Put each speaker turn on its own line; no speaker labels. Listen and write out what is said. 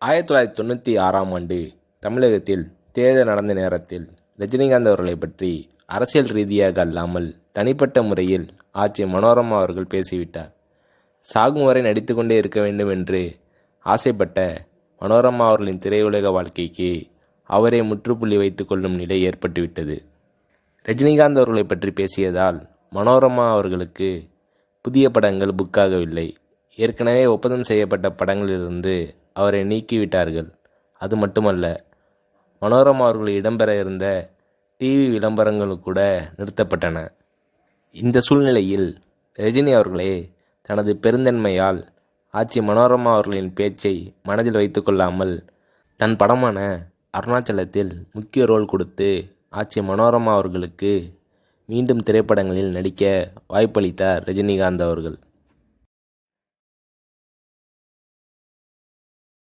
1996ஆம் ஆண்டு தமிழகத்தில் தேர்தல் நடந்த நேரத்தில் ரஜினிகாந்த் அவர்களை பற்றி அரசியல் ரீதியாக அல்லாமல் தனிப்பட்ட முறையில் ஆட்சி மனோரமா அவர்கள் பேசிவிட்டார். சாகும் வரை நடித்துக்கொண்டே இருக்க வேண்டும் என்று ஆசைப்பட்ட மனோரமா அவர்களின் திரையுலக வாழ்க்கைக்கு அவரே முற்றுப்புள்ளி வைத்துக் கொள்ளும் நிலை ஏற்பட்டுவிட்டது. ரஜினிகாந்த் அவர்களை பற்றி பேசியதால் மனோரமா அவர்களுக்கு புதிய படங்கள் புக்காகவில்லை. ஏற்கனவே ஒப்பந்தம் செய்யப்பட்ட படங்களிலிருந்து அவரை நீக்கிவிட்டார்கள். அது மட்டுமல்ல, மனோரமா அவர்கள் இடம்பெற இருந்த டிவி விளம்பரங்கள் கூட நிறுத்தப்பட்டன. இந்த சூழ்நிலையில் ரஜினி அவர்களே தனது பெருந்தன்மையால் ஆட்சி மனோரமா அவர்களின் பேச்சை மனதில் வைத்து கொள்ளாமல் தன் படமான அருணாச்சலத்தில் முக்கிய ரோல் கொடுத்து ஆட்சி மனோரமா அவர்களுக்கு மீண்டும் திரைப்படங்களில் நடிக்க வாய்ப்பளித்தார் ரஜினிகாந்த் அவர்கள்.